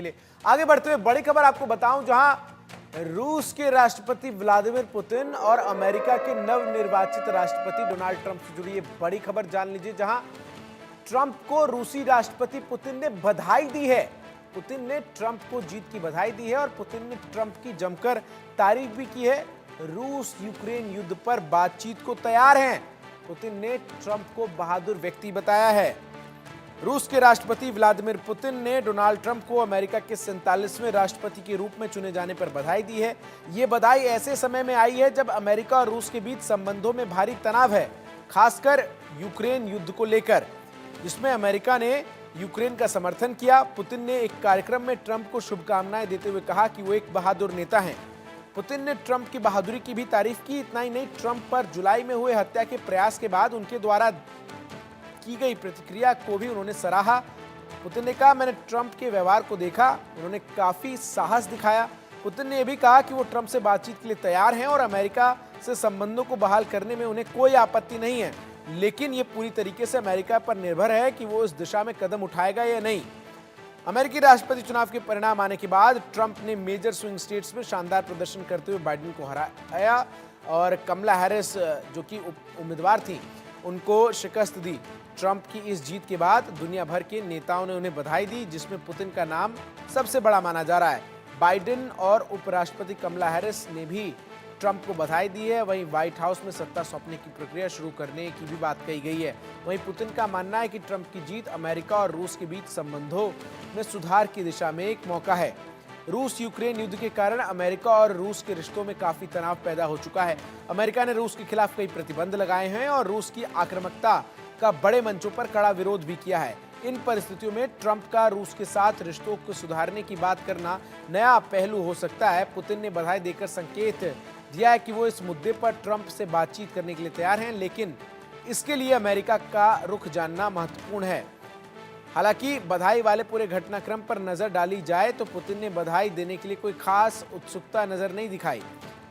लिए आगे बढ़ते हुए बड़ी खबर आपको बताऊं, जहां रूस के राष्ट्रपति व्लादिमीर पुतिन और अमेरिका के नवनिर्वाचित राष्ट्रपति डोनाल्ड ट्रंप से जुड़ी ये बड़ी खबर जान लीजिए। जहां ट्रंप को रूसी राष्ट्रपति पुतिन ने बधाई दी है। पुतिन ने ट्रंप को जीत की बधाई दी है और पुतिन ने ट्रंप की जमकर तारीफ भी की है। रूस यूक्रेन युद्ध पर बातचीत को तैयार हैं। पुतिन ने ट्रंप को बहादुर व्यक्ति बताया है। रूस के राष्ट्रपति व्लादिमीर पुतिन ने डोनाल्ड ट्रंप को अमेरिका के 47वें राष्ट्रपति के रूप में चुने जाने पर बधाई दी है। ये बधाई ऐसे समय में आई है जब अमेरिका और रूस के बीच संबंधों में भारी तनाव है, खासकर यूक्रेन युद्ध को लेकर, जिसमें अमेरिका ने यूक्रेन का समर्थन किया। पुतिन ने एक कार्यक्रम में ट्रंप को शुभकामनाएं देते हुए कहा कि वो एक बहादुर नेता हैं। पुतिन ने ट्रंप की बहादुरी की भी तारीफ की। इतना ही नहीं, ट्रंप पर जुलाई में हुए हत्या के प्रयास के बाद उनके द्वारा की गई प्रतिक्रिया को भी उन्होंने सराहा। पुतिन ने कहा, मैंने ट्रंप के व्यवहार को देखा, उन्होंने काफी साहस दिखाया। पुतिन ने यह भी कहा कि वो ट्रंप से बातचीत के लिए तैयार हैं और अमेरिका से संबंधों को बहाल करने में उन्हें कोई आपत्ति नहीं है, लेकिन ये पूरी तरीके से अमेरिका पर निर्भर है कि वो इस दिशा में कदम उठाएगा या नहीं। अमेरिकी राष्ट्रपति चुनाव के परिणाम आने के बाद ट्रंप ने मेजर स्विंग स्टेट्स में शानदार प्रदर्शन करते हुए बाइडेन को हराया और कमला हैरिस, जो कि उम्मीदवार थी, उनको शिकस्त दी। ट्रंप की इस जीत के बाद दुनिया भर के नेताओं ने उन्हें बधाई दी, जिसमें पुतिन का नाम सबसे बड़ा माना जा रहा है। बाइडेन और उपराष्ट्रपति कमला हैरिस ने भी ट्रंप को बधाई दी है। वहीं व्हाइट हाउस में सत्ता सौंपने की प्रक्रिया शुरू करने की भी बात कही गई है। वहीं पुतिन का मानना है कि ट्रंप की जीत अमेरिका और रूस के बीच संबंधों में सुधार की दिशा में एक मौका है। रूस यूक्रेन युद्ध के कारण अमेरिका और रूस के रिश्तों में काफी तनाव पैदा हो चुका है। अमेरिका ने रूस के खिलाफ कई प्रतिबंध लगाए हैं और रूस की आक्रामकता का बड़े मंचों पर कड़ा विरोध भी किया है। इन परिस्थितियों में ट्रंप का रूस के साथ रिश्तों को सुधारने की बात करना नया पहलू हो सकता है। पुतिन ने बधाई देकर संकेत दिया है कि वो इस मुद्दे पर ट्रंप से बातचीत करने के लिए तैयार हैं, लेकिन इसके लिए अमेरिका का रुख जानना महत्वपूर्ण है। हालांकि बधाई वाले पूरे घटनाक्रम पर नजर डाली जाए तो पुतिन ने बधाई देने के लिए कोई खास उत्सुकता नजर नहीं दिखाई,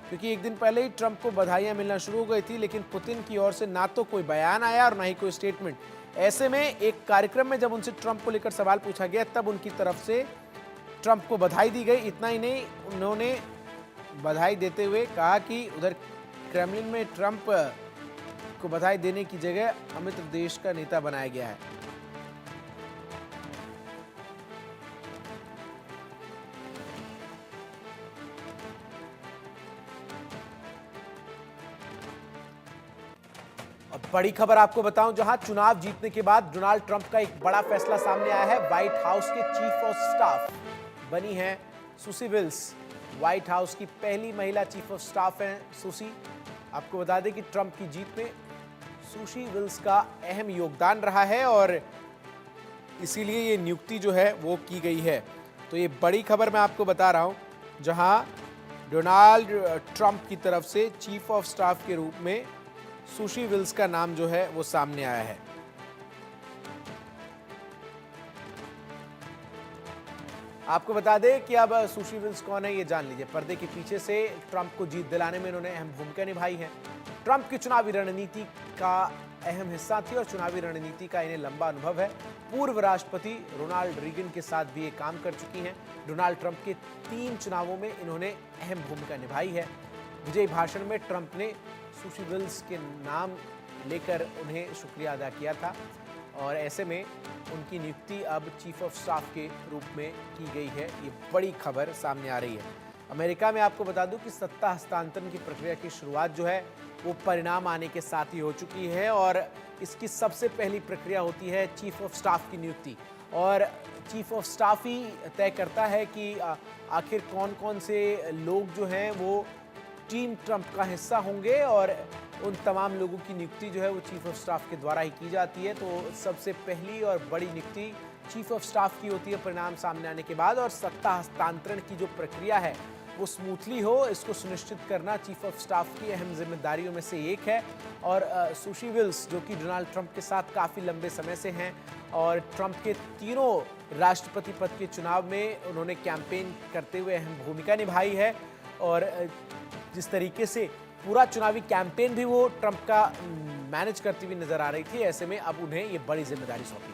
क्योंकि एक दिन पहले ही ट्रंप को बधाइयां मिलना शुरू हो गई थी, लेकिन पुतिन की ओर से ना तो कोई बयान आया और ना ही कोई स्टेटमेंट। ऐसे में एक कार्यक्रम में जब उनसे ट्रंप को लेकर सवाल पूछा गया, तब उनकी तरफ से ट्रंप को बधाई दी गई। इतना ही नहीं, उन्होंने बधाई देते हुए कहा कि उधर क्रेमलिन में ट्रंप को बधाई देने की जगह मित्र देश का नेता बनाया गया है। अब बड़ी खबर आपको बताऊं, जहां चुनाव जीतने के बाद डोनाल्ड ट्रंप का एक बड़ा फैसला सामने आया है। व्हाइट हाउस के चीफ ऑफ स्टाफ बनी है सुसी विल्स। व्हाइट हाउस की पहली महिला चीफ ऑफ स्टाफ हैं सुसी। आपको बता दें कि ट्रंप की जीत में सुसी विल्स का अहम योगदान रहा है और इसीलिए ये नियुक्ति जो है वो की गई है। तो ये बड़ी खबर मैं आपको बता रहा हूं, जहां डोनाल्ड ट्रंप की तरफ से चीफ ऑफ स्टाफ के रूप में सुसी विल्स का नाम जो है वो सामने आया है। आपको बता दें कि अब सुसी विल्स कौन है, ये जान लीजिए। पर्दे के पीछे से ट्रंप को जीत दिलाने में इन्होंने अहम भूमिका निभाई है। ट्रंप की चुनावी रणनीति का अहम हिस्सा थी और चुनावी रणनीति का इन्हें लंबा अनुभव है। पूर्व राष्ट्रपति रोनाल्ड रीगन के साथ भी ये काम कर चुकी हैं। डोनाल्ड ट्रंप के 3 चुनावों में इन्होंने अहम भूमिका निभाई है। विजयी भाषण में ट्रंप ने सुसी विल्स के नाम लेकर उन्हें शुक्रिया अदा किया था और ऐसे में उनकी नियुक्ति अब चीफ ऑफ स्टाफ के रूप में की गई है। ये बड़ी खबर सामने आ रही है। अमेरिका में आपको बता दूं कि सत्ता हस्तांतरण की प्रक्रिया की शुरुआत जो है वो परिणाम आने के साथ ही हो चुकी है और इसकी सबसे पहली प्रक्रिया होती है चीफ ऑफ स्टाफ की नियुक्ति। और चीफ ऑफ स्टाफ ही तय करता है कि आखिर कौन कौन से लोग जो हैं वो टीम ट्रंप का हिस्सा होंगे और उन तमाम लोगों की नियुक्ति जो है वो चीफ ऑफ स्टाफ के द्वारा ही की जाती है। तो सबसे पहली और बड़ी नियुक्ति चीफ ऑफ स्टाफ की होती है परिणाम सामने आने के बाद, और सत्ता हस्तांतरण की जो प्रक्रिया है वो स्मूथली हो, इसको सुनिश्चित करना चीफ ऑफ स्टाफ की अहम जिम्मेदारियों में से एक है। और सुसी विल्स, जो कि डोनाल्ड ट्रंप के साथ काफ़ी लंबे समय से हैं और ट्रंप के तीनों राष्ट्रपति पद के चुनाव में उन्होंने कैंपेन करते हुए अहम भूमिका निभाई है और जिस तरीके से पूरा चुनावी कैंपेन भी वो ट्रंप का मैनेज करती हुई नजर आ रही थी, ऐसे में अब उन्हें ये बड़ी जिम्मेदारी सौंपी।